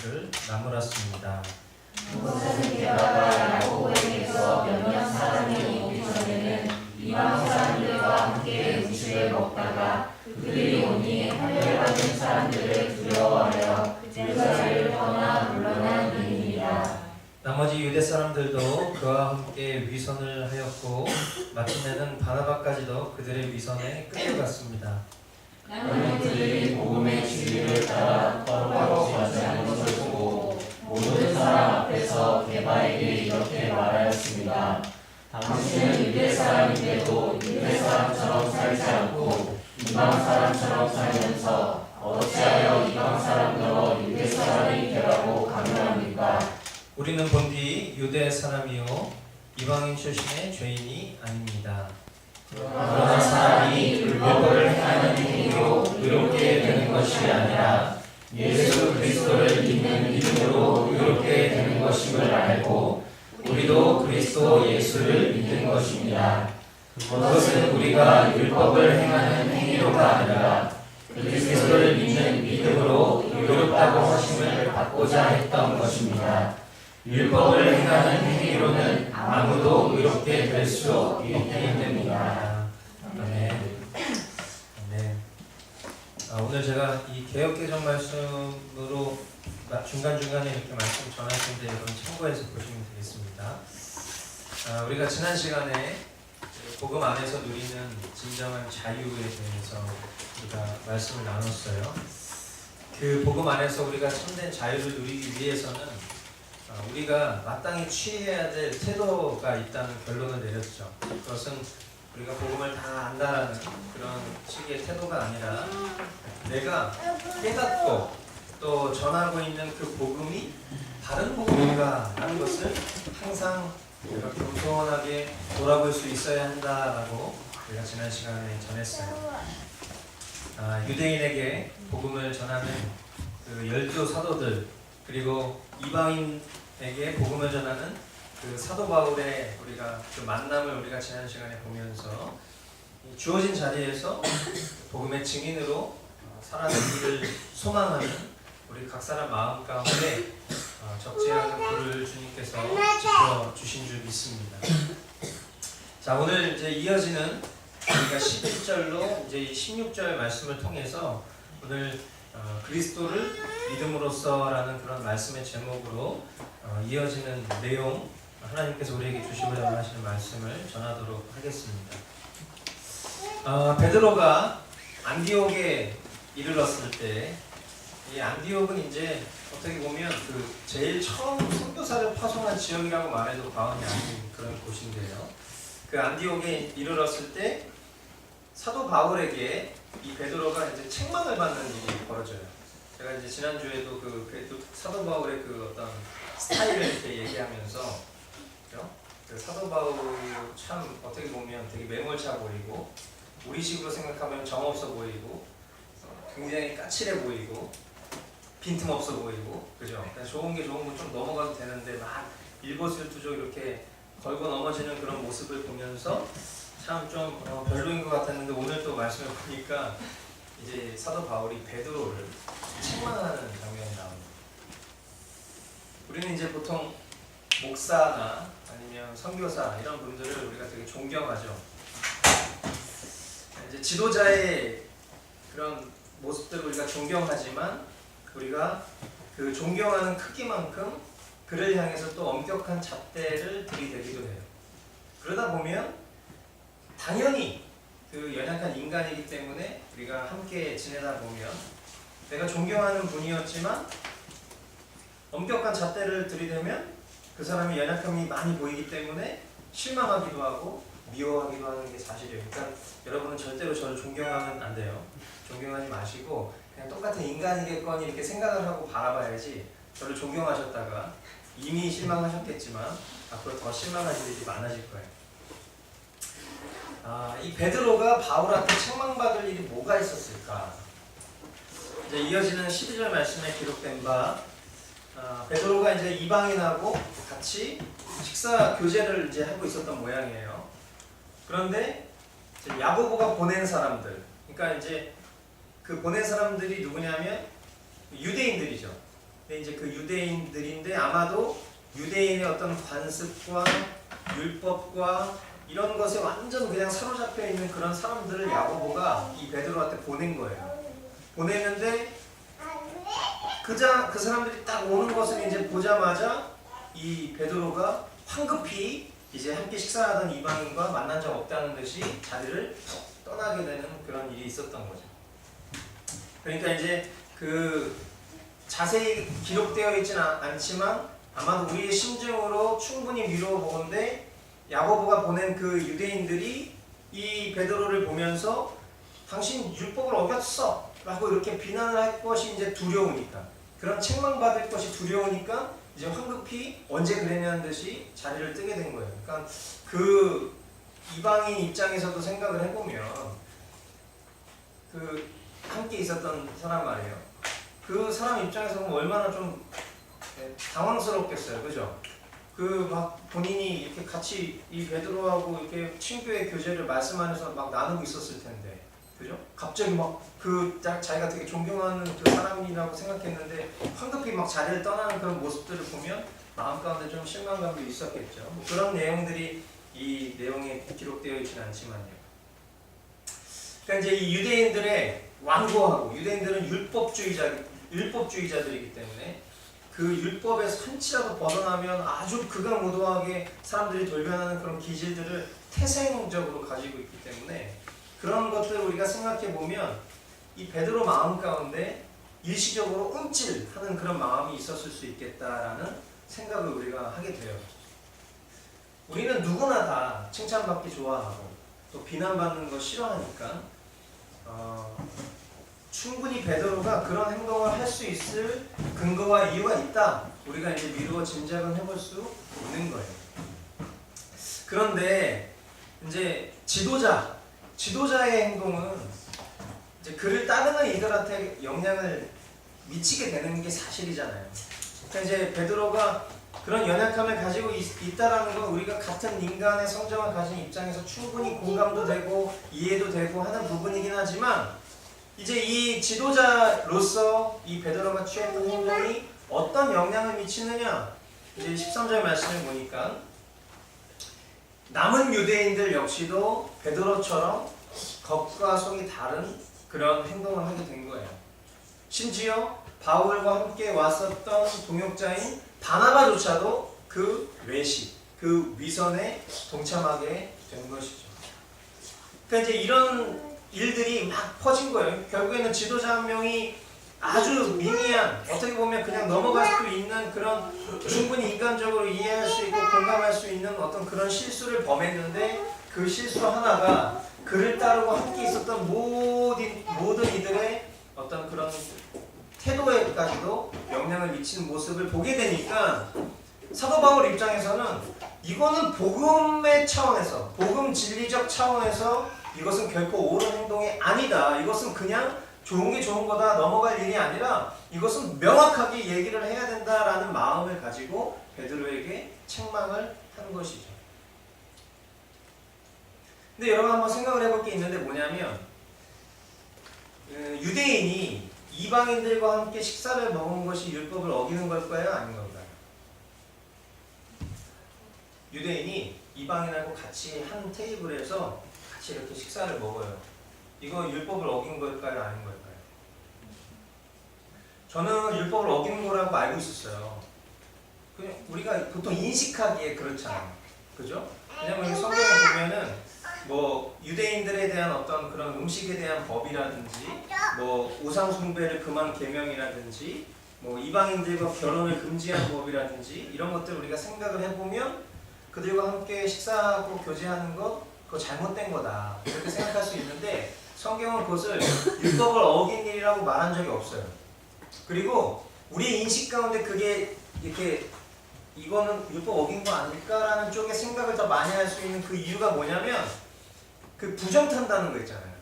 것을 나무랐습니다. 모세는 게다가 야고보에게서 몇몇 사람이 오기 전에는 이방 사람들과 함께 음식을 먹다가 그들이 오니 할례받은 사람들을 두려워하여 그 자리를 떠나 물러난 일입니다. 나머지 유대 사람들도 그와 함께 위선을 하였고 마침내는 바나바까지도 그들의 위선에 끌려갔습니다. 나는 그들이 복음의 진리를 따라 똑바로 가지 않는 것을 보고 모든 사람 앞에서 게바에게 이렇게 말하였습니다. 당신은 유대 사람인데도 유대 사람처럼 살지 않고 이방 사람처럼 살면서 어찌하여 이방 사람들어 유대 사람이 되라고 강요합니까? 우리는 본디 유대 사람이요 이방인 출신의 죄인이 아닙니다. 그러나 사람이 율법을 행하는 행위로 의롭게 되는 것이 아니라 예수 그리스도를 믿는 믿음으로 의롭게 되는 것임을 알고 우리도 그리스도 예수를 믿는 것입니다. 그것은 우리가 율법을 행하는 행위로가 아니라 그리스도를 믿는 믿음으로 의롭다고 하심을 받고자 했던 것입니다. 율법을 행하는 행위로는 아무도 의롭게 될 수 없기 때문입니다. 아멘. 아멘. 오늘 제가 이 개역개정 말씀으로 중간중간에 이렇게 말씀 전하시는데 여러분 참고해서 보시면 되겠습니다. 우리가 지난 시간에 복음 안에서 누리는 진정한 자유에 대해서 우리가 말씀을 나눴어요. 그 복음 안에서 우리가 참된 자유를 누리기 위해서는 우리가 마땅히 취해야 될 태도가 있다는 결론을 내렸죠. 그것은 우리가 복음을 다 안다라는 그런 식의 태도가 아니라 내가 깨닫고 또 전하고 있는 그 복음이 다른 복음인가 하는 것을 항상 이렇게 겸손하게 돌아볼 수 있어야 한다라고 우리가 지난 시간에 전했어요. 유대인에게 복음을 전하는 그 12 사도들 그리고 이방인에게 복음을 전하는 그 사도 바울의 우리가 그 만남을 우리가 지난 시간에 보면서 주어진 자리에서 복음의 증인으로 살아남기를 소망하는 우리 각 사람 마음 가운데 적지 않은 불을 주님께서 지켜 주신 줄 믿습니다. 자, 오늘 이제 이어지는 우리가 11절로 이제 16절 말씀을 통해서 오늘 그리스도를 믿음으로써라는 그런 말씀의 제목으로 이어지는 내용 하나님께서 우리에게 주시고자 하시는 말씀을 전하도록 하겠습니다. 베드로가 안디옥에 이르렀을 때 이 안디옥은 이제 어떻게 보면 그 제일 처음 선교사를 파송한 지역이라고 말해도 과언이 아닌 그런 곳인데요. 그 안디옥에 이르렀을 때 사도 바울에게 이 베드로가 이제 책망을 받는 일이 벌어져요. 제가 이제 지난주에도 그 사도 바울의 그 어떤 스타일을 이렇게 얘기하면서 그 사도 바울 참 어떻게 보면 되게 매몰차 보이고 우리식으로 생각하면 정없어 보이고 굉장히 까칠해 보이고 빈틈없어 보이고 그죠? 좋은 게 좋은 건 좀 넘어가도 되는데 막 일거수일투족 이렇게 걸고 넘어지는 그런 모습을 보면서 참 좀 별로인 것 같았는데 오늘 또 말씀을 보니까 이제 사도 바울이 베드로를 책망하는 장면이 나옵니다. 우리는 이제 보통 목사나 아니면 선교사 이런 분들을 우리가 되게 존경하죠. 이제 지도자의 그런 모습들을 우리가 존경하지만 우리가 그 존경하는 크기만큼 그를 향해서 또 엄격한 잣대를 들이대기도 해요. 그러다 보면 당연히 그 연약한 인간이기 때문에 우리가 함께 지내다 보면 내가 존경하는 분이었지만 엄격한 잣대를 들이대면 그 사람의 연약함이 많이 보이기 때문에 실망하기도 하고 미워하기도 하는 게 사실이에요. 그러니까 여러분은 절대로 저를 존경하면 안 돼요. 존경하지 마시고 그냥 똑같은 인간이겠거니 이렇게 생각을 하고 바라봐야지 저를 존경하셨다가 이미 실망하셨겠지만 앞으로 더 실망하실 일이 많아질 거예요. 이 베드로가 바울한테 책망받을 일이 뭐가 있었을까? 이제 이어지는 12절 말씀에 기록된 바 베드로가 이제 이방인하고 같이 식사 교제를 이제 하고 있었던 모양이에요. 그런데 이제 야고보가 보낸 사람들, 그러니까 이제 그 보낸 사람들이 누구냐면 유대인들이죠. 근데 이제 그 유대인들인데 아마도 유대인의 어떤 관습과 율법과 이런 것에 완전 그냥 사로잡혀 있는 그런 사람들을 야고보가 이 베드로한테 보낸 거예요. 보냈는데 그 사람들이 딱 오는 것을 이제 보자마자 이 베드로가 황급히 이제 함께 식사하던 이방인과 만난 적 없다는 듯이 자리를 떠나게 되는 그런 일이 있었던 거죠. 그러니까 이제 그 자세히 기록되어 있지는 않지만 아마도 우리의 심정으로 충분히 미뤄보건대 야고보가 보낸 그 유대인들이 이 베드로를 보면서 당신 율법을 어겼어 라고 이렇게 비난을 할 것이 이제 두려우니까, 그런 책망받을 것이 두려우니까 이제 황급히 언제 그랬냐는 듯이 자리를 뜨게 된 거예요. 그러니까 그 이방인 입장에서도 생각을 해보면 그 함께 있었던 사람 말이에요. 그 사람 입장에서 보면 얼마나 좀 당황스럽겠어요, 그죠? 그 막 본인이 이렇게 같이 이 베드로하고 이렇게 친교의 교제를 말씀하면서 막 나누고 있었을 텐데, 그죠? 갑자기 막 그 자기가 되게 존경하는 그 사람이라고 생각했는데 황급히 막 자리를 떠나는 그런 모습들을 보면 마음 가운데 좀 실망감도 있었겠죠. 뭐 그런 내용들이 이 내용에 기록되어 있지는 않지만요. 그러니까 이제 이 유대인들의 완고하고, 유대인들은 율법주의자들이기 때문에 그 율법에서 한치라도 벗어나면 아주 극악무도하게 사람들이 돌변하는 그런 기질들을 태생적으로 가지고 있기 때문에 그런 것들을 우리가 생각해 보면 이 베드로 마음 가운데 일시적으로 움찔하는 그런 마음이 있었을 수 있겠다라는 생각을 우리가 하게 돼요. 우리는 누구나 다 칭찬받기 좋아하고 또 비난받는 거 싫어하니까 충분히 베드로가 그런 행동을 할 수 있을 근거와 이유가 있다. 우리가 이제 미루어 짐작은 해볼 수 있는 거예요. 그런데 이제 지도자의 행동은 이제 그를 따르는 이들한테 영향을 미치게 되는 게 사실이잖아요. 그러니까 이제 베드로가 그런 연약함을 가지고 있다라는 건 우리가 같은 인간의 성정을 가진 입장에서 충분히 공감도 되고 이해도 되고 하는 부분이긴 하지만, 이제 이 지도자로서 이 베드로가 취했던 행동이 어떤 영향을 미치느냐, 이제 13절 말씀을 보니까 남은 유대인들 역시도 베드로처럼 겉과 속이 다른 그런 행동을 하게 된 거예요. 심지어 바울과 함께 왔었던 동역자인 바나바조차도 그 외식, 그 위선에 동참하게 된 것이죠. 그러니까 이제 이런 일들이 막 퍼진 거예요. 결국에는 지도자 한 명이 아주 미미한, 어떻게 보면 그냥 넘어갈 수도 있는 그런 충분히 인간적으로 이해할 수 있고 공감할 수 있는 어떤 그런 실수를 범했는데, 그 실수 하나가 그를 따르고 함께 있었던 모든 이들의 어떤 그런 태도에까지도 영향을 미치는 모습을 보게 되니까 사도 바울 입장에서는 이거는 복음의 차원에서, 복음 진리적 차원에서 이것은 결코 옳은 행동이 아니다. 이것은 그냥 좋은 게 좋은 거다 넘어갈 일이 아니라 이것은 명확하게 얘기를 해야 된다라는 마음을 가지고 베드로에게 책망을 한 것이죠. 근데 여러분 한번 생각을 해볼 게 있는데 뭐냐면, 유대인이 이방인들과 함께 식사를 먹은 것이 율법을 어기는 걸까요? 아닌 걸까요? 유대인이 이방인하고 같이 한 테이블에서 같이 이렇게 식사를 먹어요. 이거 율법을 어긴 걸까요? 아닌 걸까요? 저는 율법을 어기는 거라고 알고 있었어요. 그냥 우리가 보통 인식하기에 그렇잖아요. 그죠? 왜냐면 성경에 보면은 뭐 유대인들에 대한 어떤 그런 음식에 대한 법이라든지, 뭐 우상 숭배를 금한 계명이라든지, 뭐 이방인들과 결혼을 금지한 법이라든지, 이런 것들 우리가 생각을 해보면 그들과 함께 식사하고 교제하는 것, 그거 잘못된 거다 이렇게 생각할 수 있는데, 성경은 그것을 율법을 어긴 일이라고 말한 적이 없어요. 그리고 우리의 인식 가운데 그게 이렇게 이거는 율법 어긴 거 아닐까라는 쪽에 생각을 더 많이 할 수 있는 그 이유가 뭐냐면, 그 부정탄다는 거 있잖아요.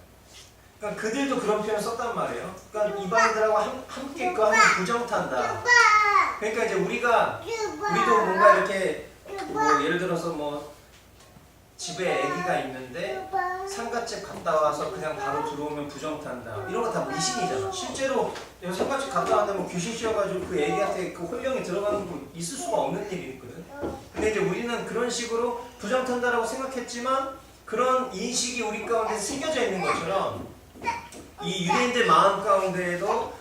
그러니까 그들도 그런 표현을 썼단 말이에요. 그러니까 이방인들하고 함께 그 하면 부정탄다. 그러니까 이제 우리도 뭔가 이렇게 뭐 예를 들어서 뭐 집에 아기가 있는데 상가집 갔다 와서 그냥 바로 들어오면 부정탄다. 이런 거 다 미신이잖아. 실제로 상가집 갔다 왔는데 뭐 귀신 씌워가지고 그 아기한테 그 혼령이 들어가는 거 있을 수가 없는 일이 있거든. 근데 이제 우리는 그런 식으로 부정탄다라고 생각했지만 그런 인식이 우리 가운데 새겨져 있는 것처럼 이 유대인들 마음 가운데에도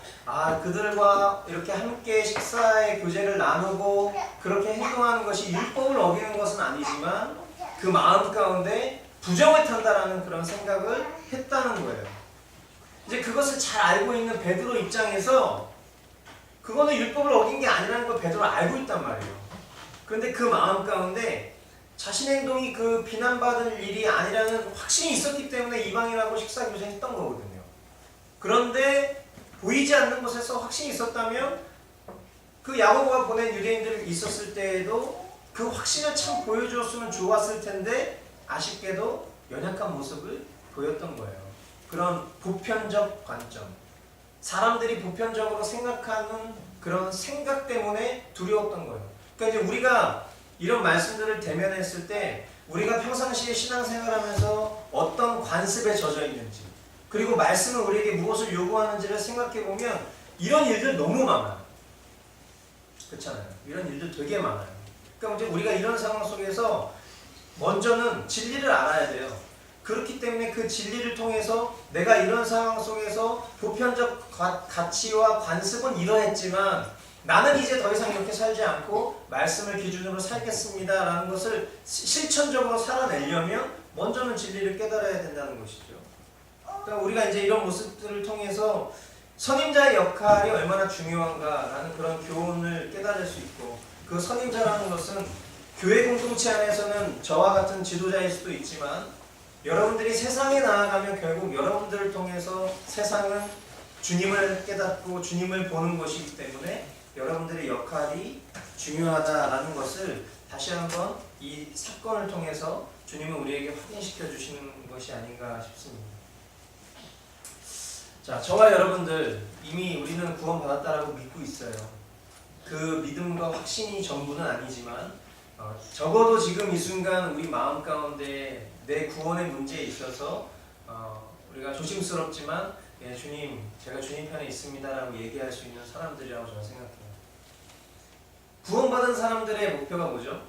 그들과 이렇게 함께 식사의 교제를 나누고 그렇게 행동하는 것이 율법을 어기는 것은 아니지만 그 마음 가운데 부정을 탄다라는 그런 생각을 했다는 거예요. 이제 그것을 잘 알고 있는 베드로 입장에서 그거는 율법을 어긴 게 아니라는 걸 베드로가 알고 있단 말이에요. 그런데 그 마음 가운데 자신의 행동이 그 비난받을 일이 아니라는 확신이 있었기 때문에 이방인하고 식사 교제했던 거거든요. 그런데 보이지 않는 곳에서 확신이 있었다면 그 야고보가 보낸 유대인들이 있었을 때에도 그 확신을 참 보여주었으면 좋았을 텐데 아쉽게도 연약한 모습을 보였던 거예요. 그런 보편적 관점, 사람들이 보편적으로 생각하는 그런 생각 때문에 두려웠던 거예요. 그러니까 이제 우리가 이런 말씀들을 대면했을 때 우리가 평상시에 신앙생활하면서 어떤 관습에 젖어 있는지 그리고 말씀은 우리에게 무엇을 요구하는지를 생각해 보면 이런 일들 너무 많아요. 그렇잖아요. 이런 일들 되게 많아요. 그러니까 이제 우리가 이런 상황 속에서 먼저는 진리를 알아야 돼요. 그렇기 때문에 그 진리를 통해서 내가 이런 상황 속에서 보편적 가치와 관습은 이러했지만 나는 이제 더 이상 이렇게 살지 않고 말씀을 기준으로 살겠습니다 라는 것을 실천적으로 살아내려면 먼저는 진리를 깨달아야 된다는 것이죠. 그러니까 우리가 이제 이런 모습들을 통해서 선임자의 역할이 얼마나 중요한가라는 그런 교훈을 깨달을 수 있고 그 선임자라는 것은 교회 공동체 안에서는 저와 같은 지도자일 수도 있지만 여러분들이 세상에 나아가면 결국 여러분들을 통해서 세상은 주님을 깨닫고 주님을 보는 것이기 때문에 여러분들의 역할이 중요하다라는 것을 다시 한번 이 사건을 통해서 주님은 우리에게 확인시켜 주시는 것이 아닌가 싶습니다. 자, 저와 여러분들 이미 우리는 구원받았다라고 믿고 있어요. 그 믿음과 확신이 전부는 아니지만 적어도 지금 이 순간 우리 마음 가운데 내 구원의 문제에 있어서 우리가 조심스럽지만 주님, 제가 주님 편에 있습니다라고 얘기할 수 있는 사람들이라고 저는 생각해요. 구원받은 사람들의 목표가 뭐죠?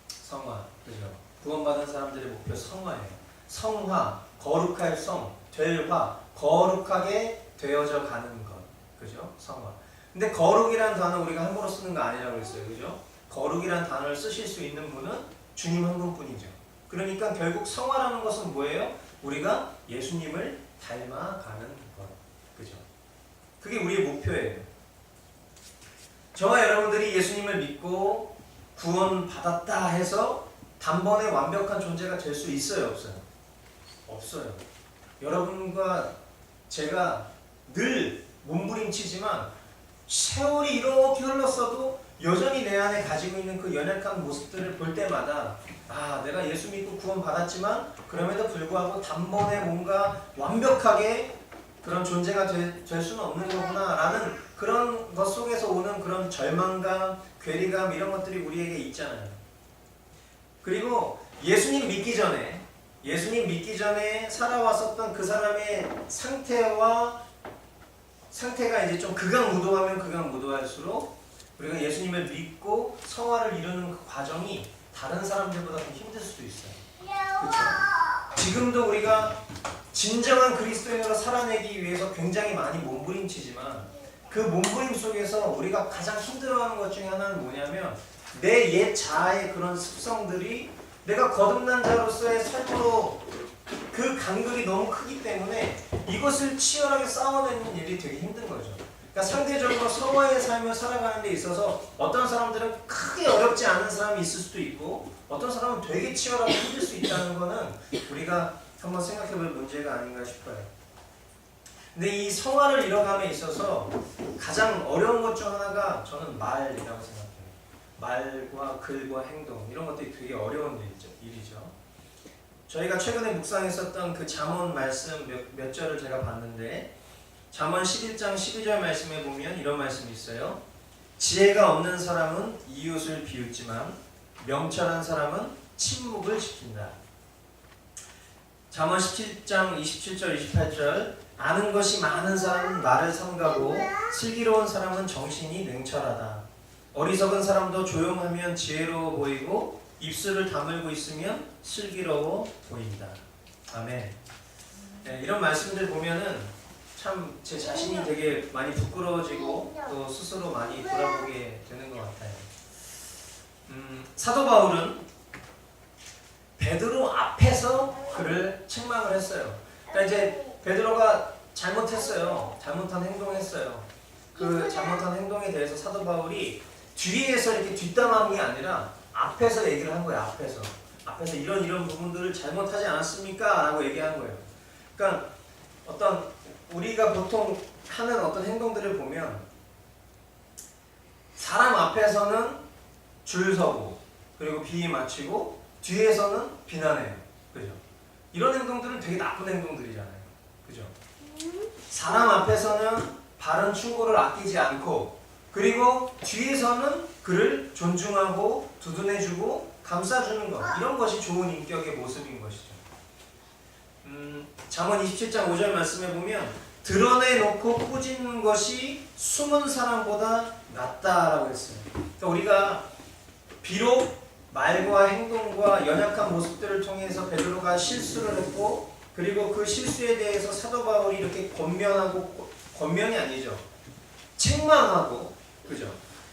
성화, 그죠? 구원받은 사람들의 목표 성화예요. 성화, 거룩할 성, 될 화, 거룩하게 되어져 가는 것, 그죠? 성화. 근데 거룩이라는 단어 우리가 함부로 쓰는 거 아니라고 했어요, 그죠? 거룩이라는 단어를 쓰실 수 있는 분은 주님 한 분뿐이죠. 그러니까 결국 성화라는 것은 뭐예요? 우리가 예수님을 닮아가는 것, 그죠? 그게 우리의 목표예요. 저와 여러분들이 예수님을 믿고 구원받았다 해서 단번에 완벽한 존재가 될 수 있어요, 없어요? 없어요. 여러분과 제가 늘 몸부림치지만 세월이 이렇게 흘렀어도 여전히 내 안에 가지고 있는 그 연약한 모습들을 볼 때마다 내가 예수 믿고 구원받았지만 그럼에도 불구하고 단번에 뭔가 완벽하게 그런 존재가 될 수는 없는 거구나 라는 그런 것 속에서 오는 그런 절망감, 괴리감 이런 것들이 우리에게 있잖아요. 그리고 예수님 믿기 전에 살아왔었던 그 사람의 상태가 이제 좀 극악무도하면 극악무도할수록 우리가 예수님을 믿고 성화를 이루는 그 과정이 다른 사람들보다 좀 힘들 수도 있어요. 그렇죠? 지금도 우리가 진정한 그리스도인으로 살아내기 위해서 굉장히 많이 몸부림치지만 그 몸부림 속에서 우리가 가장 힘들어하는 것 중에 하나는 뭐냐면 내 옛 자아의 그런 습성들이 내가 거듭난 자로서의 삶으로 그 간극이 너무 크기 때문에 이것을 치열하게 싸워내는 일이 되게 힘든 거죠. 그러니까 상대적으로 성화의 삶을 살아가는 데 있어서 어떤 사람들은 크게 어렵지 않은 사람이 있을 수도 있고 어떤 사람은 되게 치열하고 힘들 수 있다는 거는 우리가 한번 생각해 볼 문제가 아닌가 싶어요. 근데 이 성화를 이뤄감에 있어서 가장 어려운 것 중 하나가 저는 말이라고 생각해요. 말과 글과 행동 이런 것들이 되게 어려운 일이죠. 저희가 최근에 묵상했었던 그 잠언 말씀 몇 절을 제가 봤는데 잠언 11장 12절 말씀에 보면 이런 말씀이 있어요. 지혜가 없는 사람은 이웃을 비웃지만 명철한 사람은 침묵을 지킨다. 잠언 17장 27절 28절 아는 것이 많은 사람은 말을 삼가고 슬기로운 사람은 정신이 냉철하다. 어리석은 사람도 조용하면 지혜로워 보이고 입술을 다물고 있으면 슬기로워 보인다. 아멘. 네, 이런 말씀들 보면은 참 제 자신이 되게 많이 부끄러워지고 또 스스로 많이 돌아보게 되는 것 같아요. 사도 바울은 베드로 앞에서 그를 책망을 했어요. 그러니까 이제 베드로가 잘못했어요. 잘못한 행동했어요. 그 잘못한 행동에 대해서 사도 바울이 뒤에서 이렇게 뒷담화한 게 아니라 앞에서 얘기를 한 거예요. 앞에서 이런 부분들을 잘못하지 않았습니까? 라고 얘기한 거예요. 그러니까 어떤 우리가 보통 하는 어떤 행동들을 보면 사람 앞에서는 줄 서고 그리고 비위 맞추고 뒤에서는 비난해요. 그죠? 이런 행동들은 되게 나쁜 행동들이잖아요. 그죠? 사람 앞에서는 바른 충고를 아끼지 않고 그리고 뒤에서는 그를 존중하고 두둔해주고 감싸주는 것, 이런 것이 좋은 인격의 모습인 것이죠. 잠언 27장 5절 말씀에 보면 드러내놓고 꾸짖는 것이 숨은 사람보다 낫다라고 했어요. 그러니까 우리가 비록 말과 행동과 연약한 모습들을 통해서 베드로가 실수를 했고 그리고 그 실수에 대해서 사도 바울이 이렇게 권면하고, 권면이 아니죠, 책망하고, 그죠?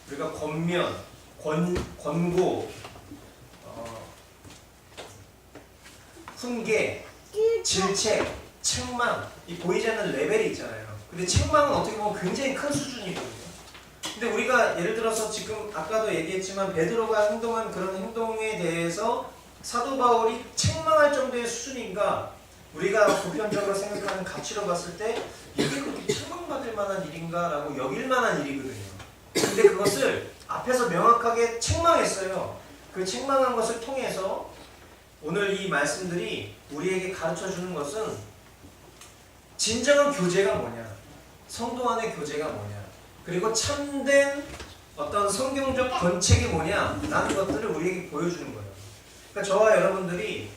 우리가 권면, 권고, 훈계, 질책, 책망, 이 보이지 않는 레벨이 있잖아요. 근데 책망은 어떻게 보면 굉장히 큰 수준이거든요. 근데 우리가 예를 들어서 지금 아까도 얘기했지만 베드로가 행동한 그런 행동에 대해서 사도 바울이 책망할 정도의 수준인가, 우리가 보편적으로 생각하는 가치로 봤을 때 이게 그렇게 책망받을 만한 일인가 라고 여길 만한 일이거든요. 근데 그것을 앞에서 명확하게 책망했어요. 그 책망한 것을 통해서 오늘 이 말씀들이 우리에게 가르쳐주는 것은 진정한 교제가 뭐냐, 성도 안의 교제가 뭐냐, 그리고 참된 어떤 성경적 권책이 뭐냐 라는 것들을 우리에게 보여주는 거예요. 그러니까 저와 여러분들이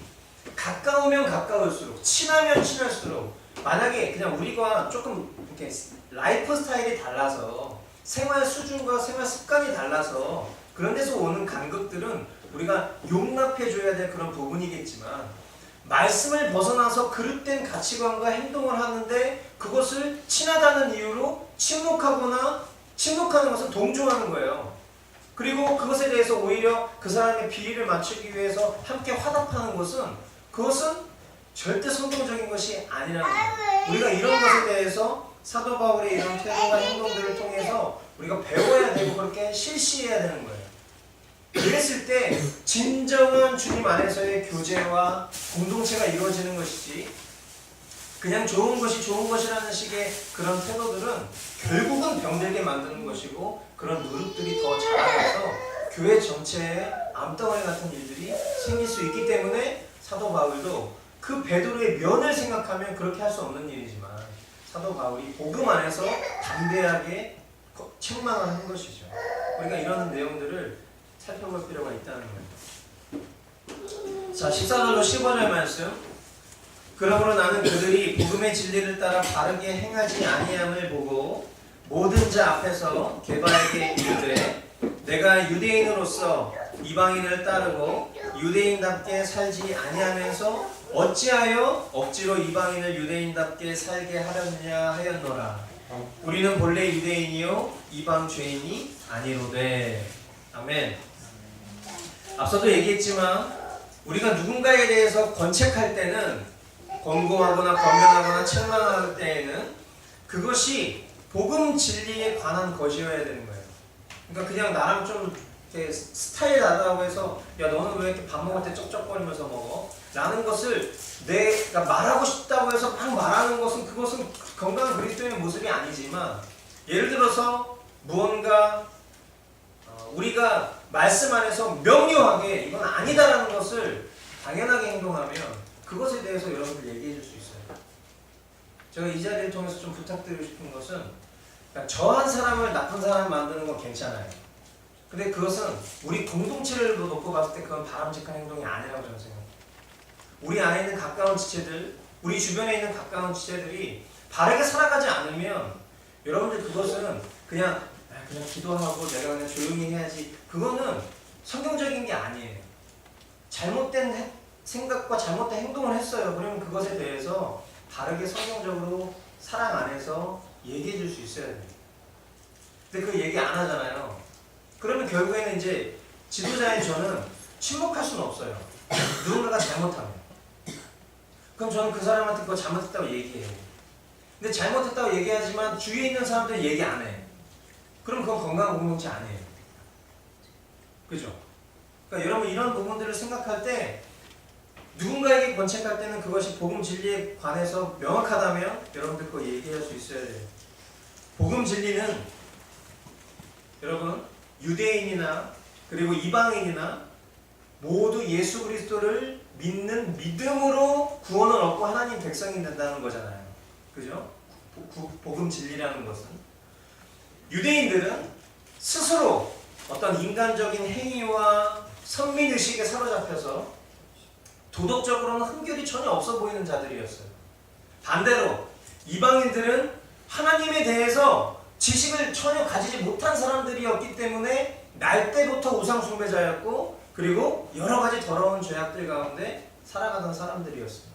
가까우면 가까울수록, 친하면 친할수록, 만약에 그냥 우리가 조금 이렇게 라이프 스타일이 달라서, 생활 수준과 생활 습관이 달라서 그런 데서 오는 간극들은 우리가 용납해줘야 될 그런 부분이겠지만, 말씀을 벗어나서 그릇된 가치관과 행동을 하는데 그것을 친하다는 이유로 침묵하는 것은 동조하는 거예요. 그리고 그것에 대해서 오히려 그 사람의 비리를 맞추기 위해서 함께 화답하는 것은, 그것은 절대 성경적인 것이 아니라는 거예요. 우리가 이런 것에 대해서 사도 바울의 이런 태도와 행동들을 통해서 우리가 배워야 되고 그렇게 실시해야 되는 거예요. 그랬을 때 진정한 주님 안에서의 교제와 공동체가 이루어지는 것이지, 그냥 좋은 것이 좋은 것이라는 식의 그런 태도들은 결국은 병들게 만드는 것이고, 그런 누룩들이 더 자라서 교회 전체에 암덩어리 같은 일들이 생길 수 있기 때문에 사도 바울도 그 베드로의 면을 생각하면 그렇게 할 수 없는 일이지만 사도 바울이 복음 안에서 담대하게 책망을 한 것이죠. 우리가 이런 내용들을 살펴볼 필요가 있다는 거예요. 자, 14절로 15절 말씀. 그러므로 나는 그들이 복음의 진리를 따라 바르게 행하지 아니함을 보고 모든 자 앞에서 게바에게 이르되, 내가 유대인으로서 이방인을 따르고 유대인답게 살지 아니하면서 어찌하여 억지로 이방인을 유대인답게 살게 하려느냐 하였노라. 우리는 본래 유대인이요 이방 죄인이 아니로되. 아멘. 앞서도 얘기했지만 우리가 누군가에 대해서 권책할 때는, 권고하거나 권면하거나 책망할 때에는 그것이 복음 진리에 관한 것이어야 되는 거예요. 그러니까 그냥 나랑 좀 이렇게 스타일 나다고 해서 야 너는 왜 이렇게 밥 먹을 때 쩝쩝거리면서 먹어? 라는 것을 내가 말하고 싶다고 해서 막 말하는 것은, 그것은 건강한 그리스도인의 모습이 아니지만, 예를 들어서 무언가 우리가 말씀 안에서 명료하게 이건 아니다라는 것을 당연하게 행동하면 그것에 대해서 여러분들 얘기해 줄 수 있어요. 제가 이 자리를 통해서 좀 부탁드리고 싶은 것은, 그러니까 저한 사람을 나쁜 사람 만드는 건 괜찮아요. 근데 그것은 우리 공동체를 놓고 봤을 때 그건 바람직한 행동이 아니라고 저는 생각합니다. 우리 안에 있는 가까운 지체들, 우리 주변에 있는 가까운 지체들이 바르게 살아가지 않으면 여러분들 그것은 그냥 기도하고 내가 그냥 조용히 해야지, 그거는 성경적인 게 아니에요. 잘못된 생각과 잘못된 행동을 했어요. 그러면 그것에 대해서 바르게 성경적으로 사랑 안에서 얘기해 줄 수 있어야 돼요. 근데 그 얘기 안 하잖아요. 그러면 결국에는 이제 지도자인 저는 침묵할 수는 없어요. 누군가가 잘못하면. 그럼 저는 그 사람한테 그거 잘못했다고 얘기해요. 근데 잘못했다고 얘기하지만 주위에 있는 사람들은 얘기 안 해. 그럼 그건 건강한 공동체 아니에요. 그죠? 그러니까 여러분 이런 부분들을 생각할 때 누군가에게 권책할 때는 그것이 복음 진리에 관해서 명확하다면 여러분들 그거 얘기할 수 있어야 돼요. 복음 진리는 여러분 유대인이나 그리고 이방인이나 모두 예수 그리스도를 믿는 믿음으로 구원을 얻고 하나님 백성이 된다는 거잖아요. 그죠? 복음 진리라는 것은 유대인들은 스스로 어떤 인간적인 행위와 선민의식에 사로잡혀서 도덕적으로는 흠결이 전혀 없어 보이는 자들이었어요. 반대로 이방인들은 하나님에 대해서 지식을 전혀 가지지 못한 사람들이었기 때문에 날 때부터 우상숭배자였고 그리고 여러 가지 더러운 죄악들 가운데 살아가던 사람들이었습니다.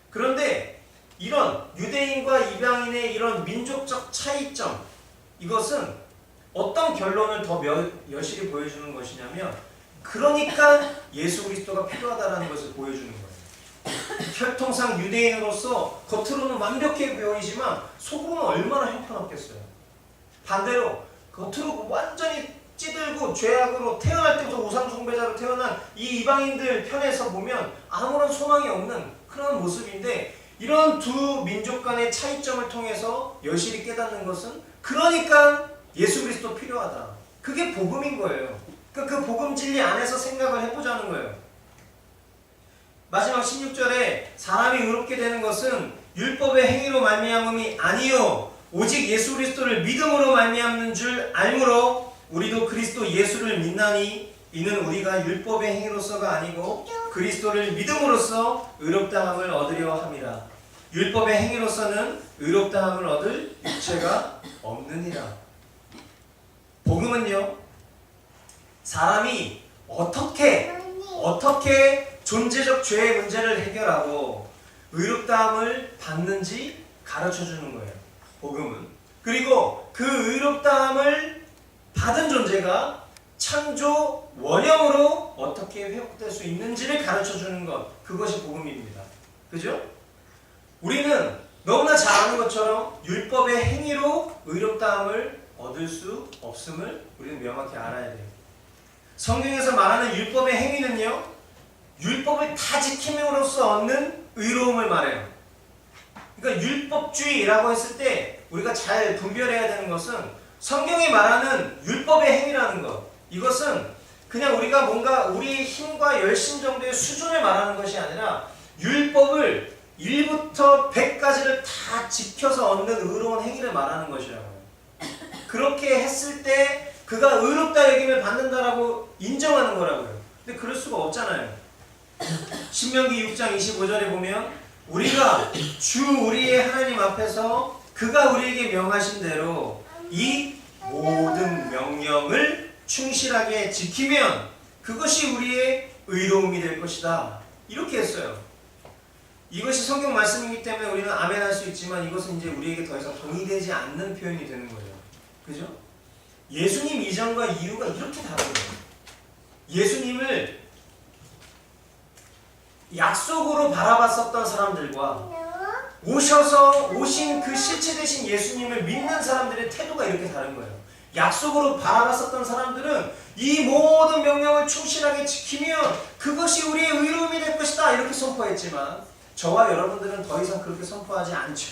그런데 이런 유대인과 이방인의 이런 민족적 차이점, 이것은 어떤 결론을 더 여실히 보여주는 것이냐면 그러니까 예수 그리스도가 필요하다는 것을 보여주는 거예요. 혈통상 유대인으로서 겉으로는 완벽해 보이지만 속으로는 얼마나 형편없겠어요. 반대로 겉으로 완전히 찌들고 죄악으로 태어날 때부터 우상숭배자로 태어난 이 이방인들 편에서 보면 아무런 소망이 없는 그런 모습인데, 이런 두 민족 간의 차이점을 통해서 여실히 깨닫는 것은 그러니까 예수 그리스도 필요하다. 그게 복음인 거예요. 그 복음 진리 안에서 생각을 해보자는 거예요. 마지막 16절에 사람이 의롭게 되는 것은 율법의 행위로 말미암음이 아니요 오직 예수 그리스도를 믿음으로 말미암는 줄 알므로 우리도 그리스도 예수를 믿나니 이는 우리가 율법의 행위로서가 아니고 그리스도를 믿음으로써 의롭다함을 얻으려 함이라. 율법의 행위로서는 의롭다함을 얻을 육체가 없느니라. 복음은요, 사람이 어떻게 존재적 죄의 문제를 해결하고 의롭다함을 받는지 가르쳐주는 거예요. 복음은. 그리고 그 의롭다함을 받은 존재가 창조 원형으로 어떻게 회복될 수 있는지를 가르쳐주는 것, 그것이 복음입니다. 그죠? 우리는 너무나 잘 아는 것처럼 율법의 행위로 의롭다함을 얻을 수 없음을 우리는 명확히 알아야 돼요. 성경에서 말하는 율법의 행위는요, 율법을 다 지킴으로써 얻는 의로움을 말해요. 그러니까 율법주의라고 했을 때 우리가 잘 분별해야 되는 것은 성경이 말하는 율법의 행위라는 것, 이것은 그냥 우리가 뭔가 우리의 힘과 열심 정도의 수준을 말하는 것이 아니라 율법을 1부터 100까지를 다 지켜서 얻는 의로운 행위를 말하는 것이라고요. 그렇게 했을 때 그가 의롭다 여김을 받는다라고 인정하는 거라고요. 근데 그럴 수가 없잖아요. 신명기 6장 25절에 보면 우리가 주 우리의 하나님 앞에서 그가 우리에게 명하신 대로 이 모든 명령을 충실하게 지키면 그것이 우리의 의로움이 될 것이다. 이렇게 했어요. 이것이 성경 말씀이기 때문에 우리는 아멘 할 수 있지만 이것은 이제 우리에게 더 이상 동의되지 않는 표현이 되는 거죠. 그죠? 예수님 이전과 이후가 이렇게 다른 거예요. 예수님을 약속으로 바라봤었던 사람들과 오신 그 실체 되신 예수님을 믿는 사람들의 태도가 이렇게 다른 거예요. 약속으로 바라봤었던 사람들은 이 모든 명령을 충실하게 지키면 그것이 우리의 의로움이 될 것이다 이렇게 선포했지만 저와 여러분들은 더 이상 그렇게 선포하지 않죠.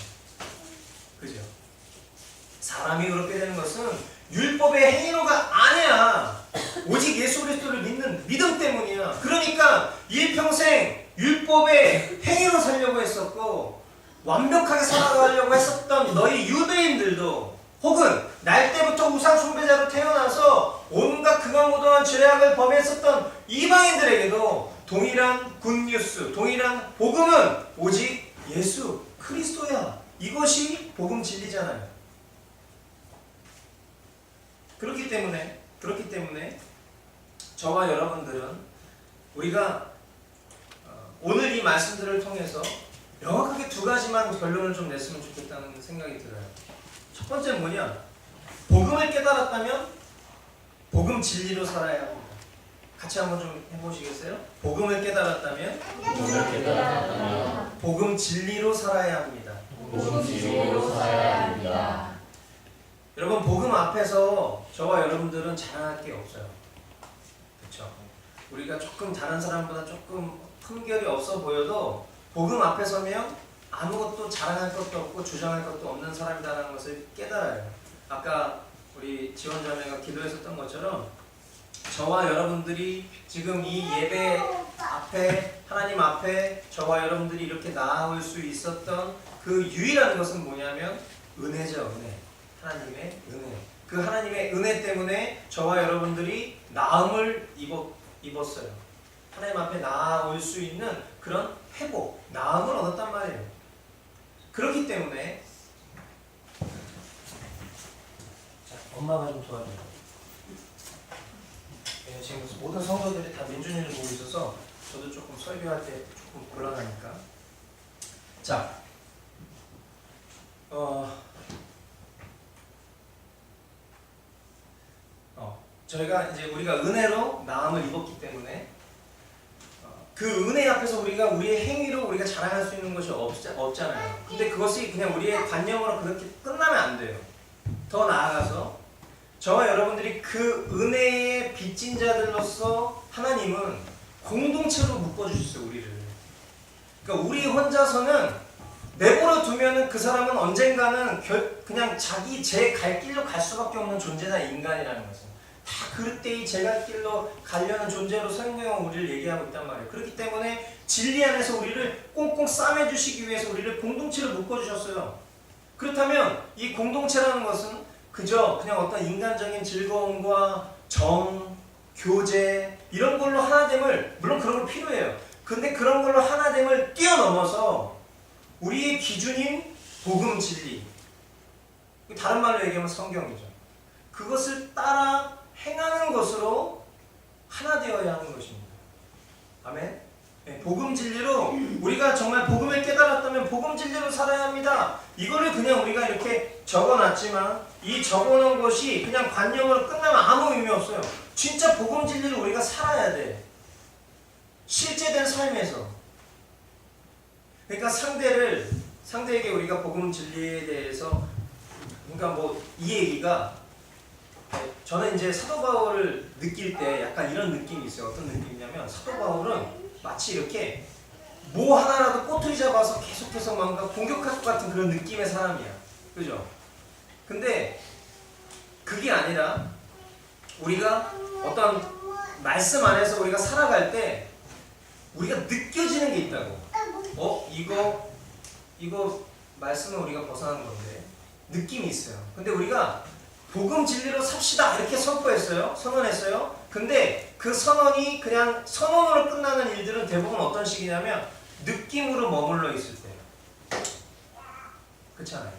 그죠? 사람이 그렇게 되는 것은 율법의 행위로가 아니야. 오직 예수 그리스도를 믿는 믿음 때문이야. 그러니까 일평생 율법의 행위로 살려고 했었고 완벽하게 살아가려고 했었던 너희 유대인들도 혹은 날 때부터 우상 숭배자로 태어나서 온갖 극악무도한 죄악을 범했었던 이방인들에게도 동일한 굿뉴스, 동일한 복음은 오직 예수 그리스도야. 이것이 복음 진리잖아요. 그렇기 때문에 저와 여러분들은 우리가 오늘 이 말씀들을 통해서 명확하게 두 가지만 결론을 좀 냈으면 좋겠다는 생각이 들어요. 첫 번째는 뭐냐? 복음을 깨달았다면 복음 진리로 살아야 합니다. 같이 한번 좀 해보시겠어요? 복음을 깨달았다면 복음 진리로 살아야 합니다. 여러분, 복음 앞에서 저와 여러분들은 자랑할 게 없어요. 그렇죠? 우리가 조금 다른 사람보다 조금 품결이 없어 보여도 복음 앞에 서면 아무것도 자랑할 것도 없고 주장할 것도 없는 사람이라는 것을 깨달아요. 아까 우리 지원자매가 기도했었던 것처럼 저와 여러분들이 지금 이 예배 앞에, 하나님 앞에 저와 여러분들이 이렇게 나아올 수 있었던 그 유일한 것은 뭐냐면 은혜죠. 은혜. 하나님의 은혜. 그 하나님의 은혜 때문에 저와 여러분들이 나음을 입었어요. 하나님 앞에 나아올 수 있는 그런 회복, 나음을 얻었단 말이에요. 그렇기 때문에 자, 엄마가 좀 도와줘요. 네, 지금 모든 성도들이 다 민준이를 보고 있어서 저도 조금 설교할 때 조금 곤란하니까. 자, 저희가 이제 우리가 은혜로 나음을 입었기 때문에 그 은혜 앞에서 우리가 우리의 행위로 우리가 자랑할 수 있는 것이 없잖아요. 근데 그것이 그냥 우리의 관념으로 그렇게 끝나면 안 돼요. 더 나아가서 저와 여러분들이 그 은혜의 빚진 자들로서 하나님은 공동체로 묶어주셨어요. 우리를. 그러니까 우리 혼자서는 내버려 두면은 그 사람은 언젠가는 그냥 자기 제 갈 길로 갈 수밖에 없는 존재다. 인간이라는 것은 다 그때의 제 갈 길로 가려는 존재로 성경은 우리를 얘기하고 있단 말이에요. 그렇기 때문에 진리 안에서 우리를 꽁꽁 싸매주시기 위해서 우리를 공동체로 묶어주셨어요. 그렇다면 이 공동체라는 것은 그냥 어떤 인간적인 즐거움과 정, 교제 이런 걸로 하나됨을, 물론 그런 거 필요해요. 근데 그런 걸로 하나됨을 뛰어넘어서 우리의 기준인 복음 진리, 다른 말로 얘기하면 성경이죠. 그것을 따라 행하는 것으로 하나 되어야 하는 것입니다. 아멘. 네, 복음 진리로 우리가 정말 복음을 깨달았다면 복음 진리로 살아야 합니다. 이거를 그냥 우리가 이렇게 적어놨지만 이 적어놓은 것이 그냥 관념으로 끝나면 아무 의미 없어요. 진짜 복음 진리를 우리가 살아야 돼. 실제된 삶에서. 그러니까 상대에게 우리가 복음 진리에 대해서, 그러니까 뭐 이 얘기가, 저는 이제 사도 바울을 느낄 때 약간 이런 느낌이 있어요. 어떤 느낌이냐면 사도 바울은 마치 이렇게 뭐 하나라도 꼬투리 잡아서 계속해서 뭔가 공격할 것 같은 그런 느낌의 사람이야. 그죠? 근데 그게 아니라 우리가 어떤 말씀 안에서 우리가 살아갈 때 우리가 느껴지는 게 있다고. 이거 말씀은 우리가 벗어난 건데 느낌이 있어요. 근데 우리가 복음 진리로 삽시다 이렇게 선언했어요. 근데 그 선언이 그냥 선언으로 끝나는 일들은 대부분 어떤 식이냐면 느낌으로 머물러 있을 때. 그렇잖아요.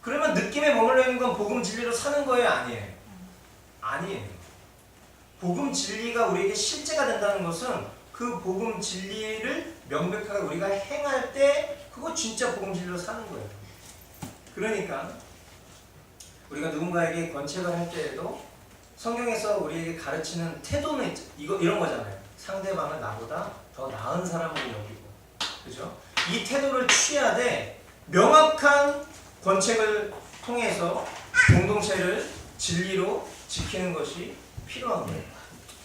그러면 느낌에 머물러 있는 건 복음 진리로 사는 거예요, 아니에요? 아니에요. 복음 진리가 우리에게 실제가 된다는 것은 그 복음 진리를 명백하게 우리가 행할 때 그거 진짜 복음 진리로 사는 거예요. 그러니까 우리가 누군가에게 권책을 할 때에도 성경에서 우리에게 가르치는 태도는 이런 거잖아요. 상대방을 나보다 더 나은 사람으로 여기고, 그죠? 이 태도를 취해야 돼. 명확한 권책을 통해서 공동체를 진리로 지키는 것이 필요한 거예요.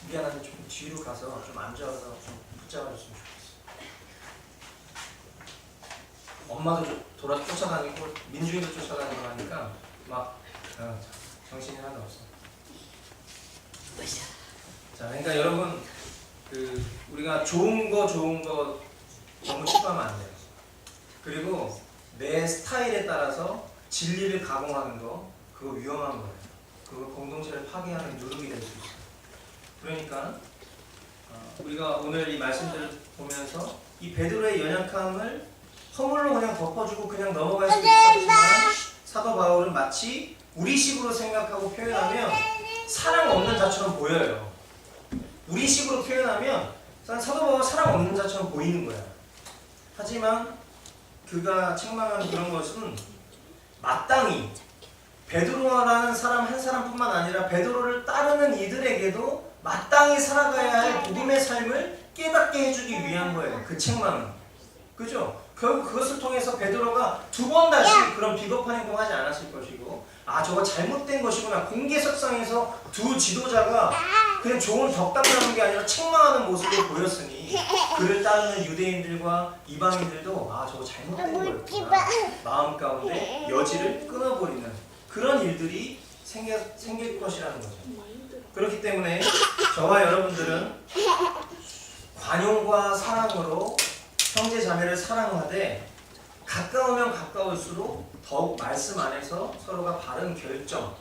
미안한데 좀 뒤로 가서 좀 앉아서 좀 붙잡아줬으면 좋겠어. 엄마도 쫓아다니고 민중이도 쫓아다니고 하니까 막 정신이 하나도 없어. 자, 그러니까 여러분, 우리가 좋은 거 너무 추구하면 안 돼요. 그리고 내 스타일에 따라서 진리를 가공하는 거, 그거 위험한 거예요. 그거 공동체를 파괴하는 누룩이 될 수 있어요. 그러니까 우리가 오늘 이 말씀들을 보면서 이 베드로의 연약함을 허물로 그냥 덮어주고 그냥 넘어갈 수도 있었지만 사도 바울은 마치 우리식으로 생각하고 표현하면 사랑 없는 자처럼 보여요. 우리식으로 표현하면 사도 바울은 사랑 없는 자처럼 보이는 거야. 하지만 그가 책망하는 그런 것은 마땅히 베드로라는 사람 한 사람뿐만 아니라 베드로를 따르는 이들에게도 마땅히 살아가야 할 복음의 삶을 깨닫게 해주기 위한 거예요. 그 책망은. 그죠? 결국 그것을 통해서 베드로가 두 번 다시 그런 비겁한 행동하지 않았을 것이고, 아 저거 잘못된 것이구나. 공개석상에서 두 지도자가 그냥 좋은 덕담을 하는 게 아니라 책망하는 모습을 보였으니 그를 따르는 유대인들과 이방인들도 아 저거 잘못된 거였구나. 마음 가운데 여지를 끊어버리는 그런 일들이 생길 것이라는 거죠. 그렇기 때문에 저와 여러분들은 관용과 사랑으로 형제 자매를 사랑하되 가까우면 가까울수록 더욱 말씀 안에서 서로가 바른 결정,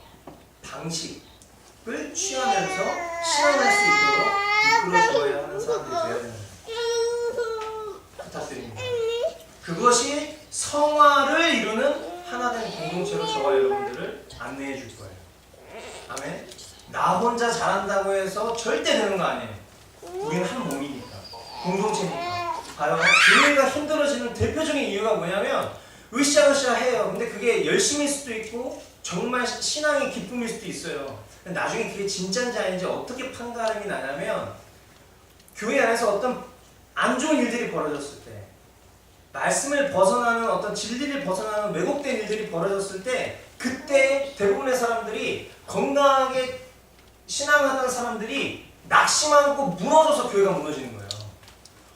방식을 취하면서 실현할 수 있도록 이끌어 주어야 하는 사람들이 되어야 되는 거예요. 부탁드립니다. 그것이 성화를 이루는 하나된 공동체로 저와 여러분들을 안내해 줄 거예요. 아멘. 나 혼자 잘한다고 해서 절대 되는 거 아니에요. 우리는 한 몸이니까, 공동체니까. 봐요. 교회가 힘들어지는 대표적인 이유가 뭐냐면 으쌰으쌰 해요. 근데 그게 열심일 수도 있고 정말 신앙의 기쁨일 수도 있어요. 근데 나중에 그게 진짜인지 아닌지 어떻게 판가름이 나냐면 교회 안에서 어떤 안 좋은 일들이 벌어졌을 때, 말씀을 벗어나는 어떤 진리를 벗어나는 왜곡된 일들이 벌어졌을 때, 그때 대부분의 사람들이 건강하게 신앙하던 사람들이 낙심하고 무너져서 교회가 무너지는 거예요.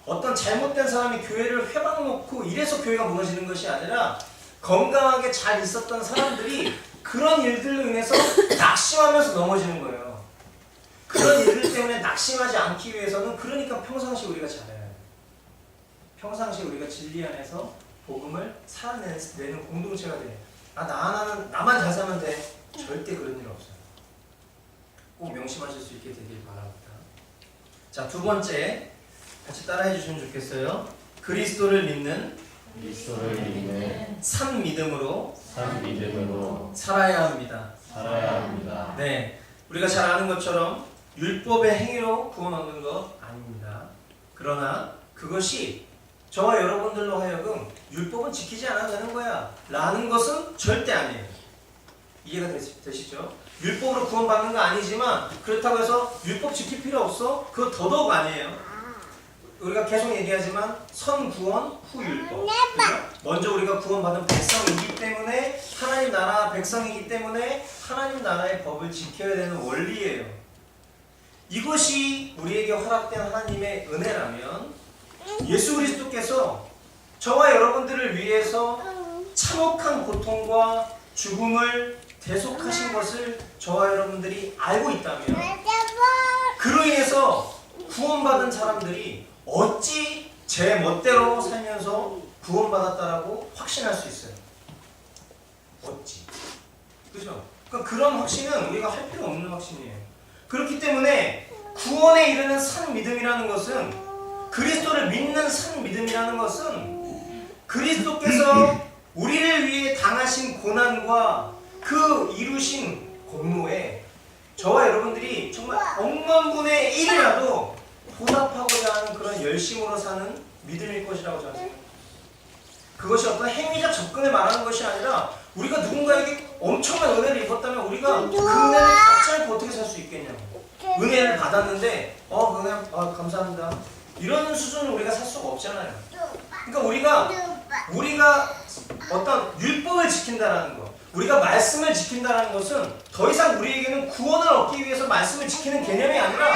어떤 잘못된 사람이 교회를 회방 놓고 이래서 교회가 무너지는 것이 아니라 건강하게 잘 있었던 사람들이 그런 일들로 인해서 낙심하면서 넘어지는 거예요. 그런 일들 때문에 낙심하지 않기 위해서는 그러니까 평상시 우리가 잘해야 해요. 평상시 우리가 진리 안에서 복음을 살아내는 공동체가 돼요. 나만 잘 살면 돼. 절대 그런 일 없어요. 꼭 명심하실 수 있게 되길 바랍니다. 자, 두 번째 같이 따라해 주시면 좋겠어요. 그리스도를 믿는 산 믿음으로 살아야 합니다. 네, 우리가 잘 아는 것처럼 율법의 행위로 구원 얻는 것 아닙니다. 그러나 그것이 저와 여러분들로 하여금 율법은 지키지 않아도 되는 거야 라는 것은 절대 아니에요. 이해가 되시죠? 율법으로 구원받는 거 아니지만 그렇다고 해서 율법 지킬 필요 없어? 그거 더더욱 아니에요. 우리가 계속 얘기하지만 선구원 후율법. 먼저 우리가 구원받은 백성이기 때문에, 하나님 나라 백성이기 때문에 하나님 나라의 법을 지켜야 되는 원리예요. 이것이 우리에게 허락된 하나님의 은혜라면 예수 그리스도께서 저와 여러분들을 위해서 참혹한 고통과 죽음을 대속하신 것을 저와 여러분들이 알고 있다면, 그로 인해서 구원받은 사람들이 어찌 제 멋대로 살면서 구원받았다라고 확신할 수 있어요? 어찌? 그죠? 그러니까 그런 확신은 우리가 할 필요 없는 확신이에요. 그렇기 때문에 구원에 이르는 산 믿음이라는 것은, 그리스도를 믿는 산 믿음이라는 것은 그리스도께서 우리를 위해 당하신 고난과 그 이루신 공로에 저와 여러분들이 정말 억만분의 1이라도 보답하고자 하는 그런 열심으로 사는 믿음일 것이라고 저는 생각합니다. 그것이 어떤 행위적 접근을 말하는 것이 아니라, 우리가 누군가에게 엄청난 은혜를 입었다면 우리가 그 은혜를 받지 않고 어떻게 살 수 있겠냐고. 은혜를 받았는데 그냥 감사합니다 이런 수준으로 우리가 살 수가 없잖아요. 그러니까 우리가 어떤 율법을 지킨다라는 것, 우리가 말씀을 지킨다라는 것은 더 이상 우리에게는 구원을 얻기 위해서 말씀을 지키는 개념이 아니라,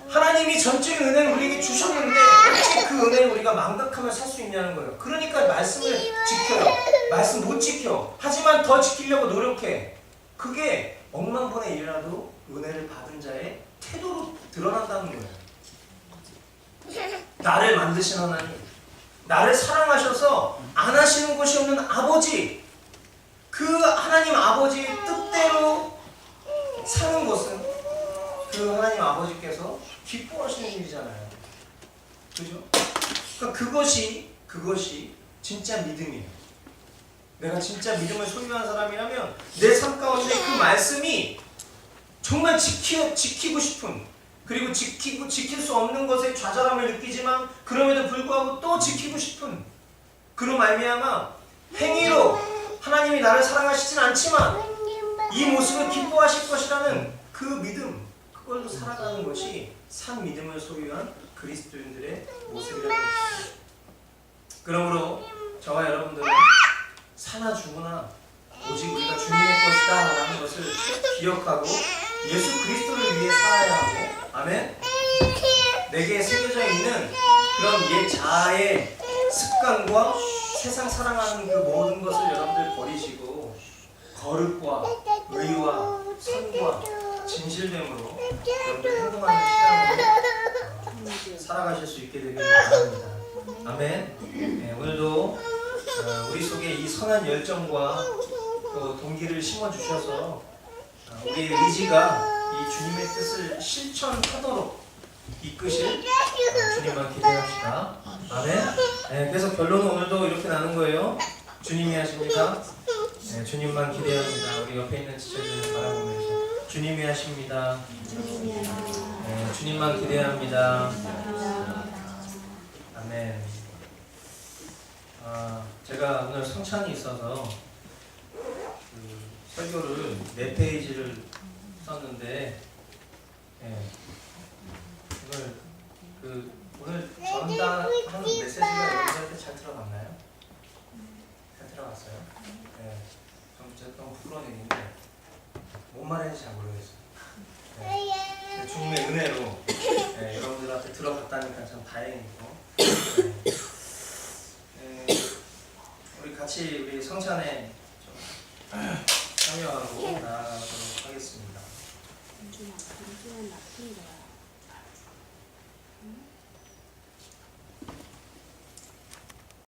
하나님이 전적인 은혜를 우리에게 주셨는데 어떻게 그 은혜를 우리가 망각하며 살 수 있냐는 거예요. 그러니까 말씀을 지켜요. 말씀 못 지켜. 하지만 더 지키려고 노력해. 그게 억만분의 1이라도 은혜를 받은 자의 태도로 드러난다는 거예요. 나를 만드신 하나님, 나를 사랑하셔서 안 하시는 것이 없는 아버지, 그 하나님 아버지의 뜻 기뻐하시는 일이잖아요. 그죠? 그러니까 그것이 진짜 믿음이에요. 내가 진짜 믿음을 소유한 사람이라면 내 삶 가운데 그 말씀이 정말 지키고 싶은, 그리고 지킬 수 없는 것에 좌절함을 느끼지만 그럼에도 불구하고 또 지키고 싶은, 그로 말미암아 행위로 하나님이 나를 사랑하시진 않지만 이 모습을 기뻐하실 것이라는 그 믿음, 그걸로 살아가는 것이 산 믿음을 소유한 그리스도인들의 모습이라는 것입니다. 그러므로 저와 여러분들은 사나 죽으나 오직 우리가 주님의 것이다 라는 것을 기억하고 예수 그리스도를 위해 살아야 하고, 아멘? 내게 새겨져 있는 그런 옛 자아의 습관과 세상 사랑하는 그 모든 것을 여러분들 버리시고 거룩과 의와 선과 진실됨으로 여러분들 행동하는 신앙으로 살아가실 수 있게 되기를 바랍니다. 아멘. 네, 오늘도 우리 속에 이 선한 열정과 또 동기를 심어주셔서 우리의 의지가 이 주님의 뜻을 실천하도록 이끄실 주님만 기대합시다. 아멘. 네, 그래서 결론은 오늘도 이렇게 나는 거예요. 주님이 하십니다. 네, 주님만 기대합니다. 우리 옆에 있는 지체들을 바라보면서 주님이 하십니다. 네, 주님만 기대합니다. 아멘. 제가 오늘 성찬이 있어서 그 설교를 4페이지를 썼는데, 오늘 전달하는 메시지가 여러분들한테 잘 들어갔나요? 잘 들어갔어요? 네. 좀 너무 부끄러운 얘기인데 뭔 말인지 잘 모르겠어요. 네. 주님의 은혜로 여러분들한테 들어갔다니까 참 다행이고, 우리 같이 우리 성찬에 좀 참여하고 나아가도록 하겠습니다. 은준아, 나쁜 거야. 응?